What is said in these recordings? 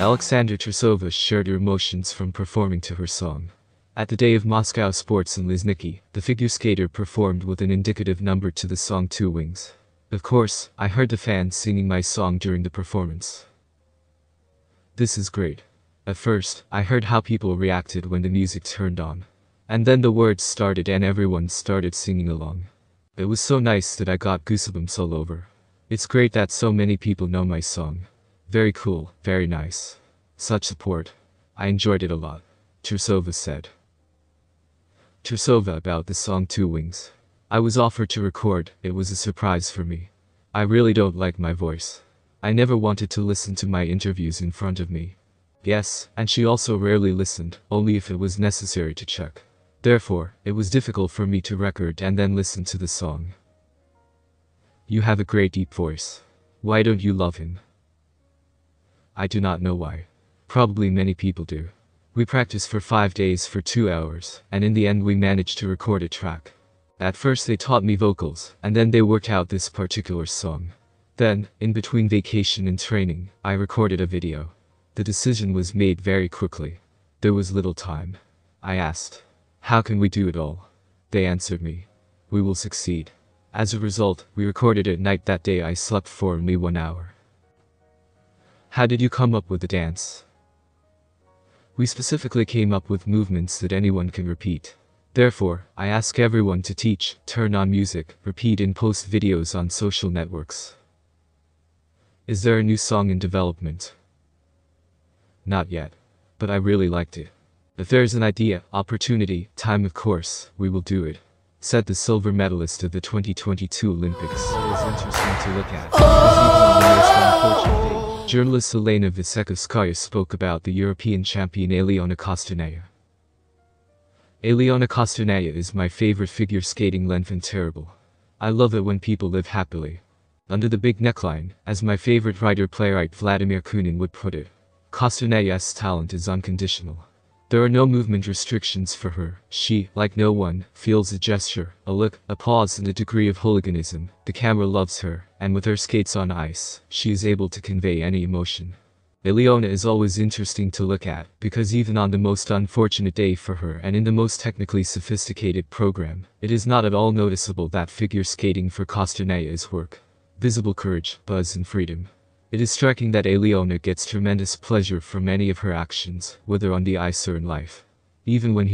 Alexandra Trusova shared her emotions from performing to her song. At the day of Moscow Sports in Lizniki, the figure skater performed with an indicative number to the song Two Wings. Of course, I heard the fans singing my song during the performance. This is great. At first, I heard how people reacted when the music turned on. And then the words started and everyone started singing along. It was so nice that I got goosebumps all over. It's great that so many people know my song. Very cool, very nice. Such support. I enjoyed it a lot, Trusova said. Trusova about the song Two Wings. I was offered to record, it was a surprise for me. I really don't like my voice. I never wanted to listen to my interviews in front of me. Yes, and she also rarely listened, only if it was necessary to check. Therefore, it was difficult for me to record and then listen to the song. You have a great deep voice. Why don't you love him? I do not know why. Probably many people do. We practiced for 5 days for 2 hours, and in the end we managed to record a track. At first they taught me vocals, and then they worked out this particular song. Then, in between vacation and training, I recorded a video. The decision was made very quickly. There was little time. I asked, "How can we do it all?" They answered me, "We will succeed." As a result, we recorded at night. That day I slept for only 1 hour. How did you come up with the dance? We specifically came up with movements that anyone can repeat. Therefore, I ask everyone to teach, turn on music, repeat and post videos on social networks. Is there a new song in development? Not yet. But I really liked it. If there's an idea, opportunity, time of course, we will do it, said the silver medalist of the 2022 Olympics. It was interesting to look at. Unfortunately, journalist Alena spoke about the European champion Alena Kostornaya. Alena Kostornaya is my favorite figure skating length and terrible. I love it when people live happily under the big neckline, as my favorite writer-playwright Vladimir Kunin would put it. Kostornaya's talent is unconditional. There are no movement restrictions for her. She, like no one, feels a gesture, a look, a pause and a degree of hooliganism. The camera loves her, and with her skates on ice, she is able to convey any emotion. Alena is always interesting to look at, because even on the most unfortunate day for her and in the most technically sophisticated program, it is not at all noticeable that figure skating for Kostornaya is work. Visible courage, buzz and freedom. It is striking that Alena gets tremendous pleasure from many of her actions, whether on the ice or in life. Even when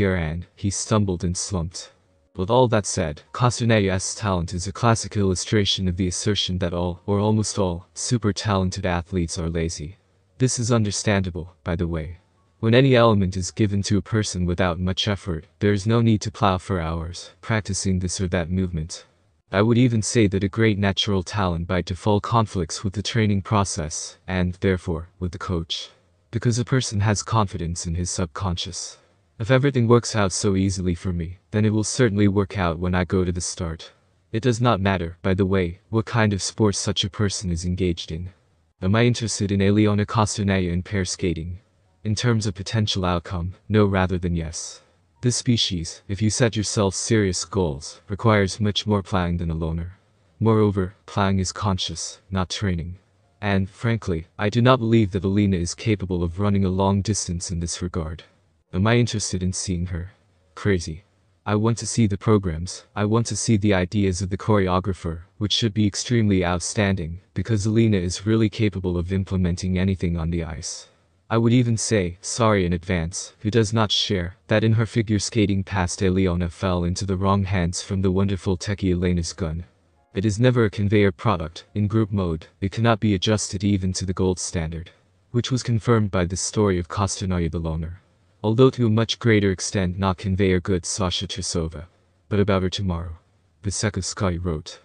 he stumbled and slumped. With all that said, Kostornaya's talent is a classic illustration of the assertion that all, or almost all, super talented athletes are lazy. This is understandable, by the way. When any element is given to a person without much effort, there is no need to plow for hours, practicing this or that movement. I would even say that a great natural talent by default conflicts with the training process, and, therefore, with the coach. Because a person has confidence in his subconscious. If everything works out so easily for me, then it will certainly work out when I go to the start. It does not matter, by the way, what kind of sport such a person is engaged in. Am I interested in Alena Kostornaya in pair skating? In terms of potential outcome, no rather than yes. This species, if you set yourself serious goals, requires much more plowing than a loner. Moreover, plowing is conscious, not training. And, frankly, I do not believe that Alena is capable of running a long distance in this regard. Am I interested in seeing her? Crazy. I want to see the programs, I want to see the ideas of the choreographer, which should be extremely outstanding, because Alena is really capable of implementing anything on the ice. I would even say, sorry in advance, who does not share, that in her figure skating past Alena fell into the wrong hands from the wonderful techie Alena's gun. It is never a conveyor product. In group mode, it cannot be adjusted even to the gold standard. Which was confirmed by the story of Kostornaya the loner. Although to a much greater extent not conveyor goods Sasha Trusova. But about her tomorrow. Sky wrote.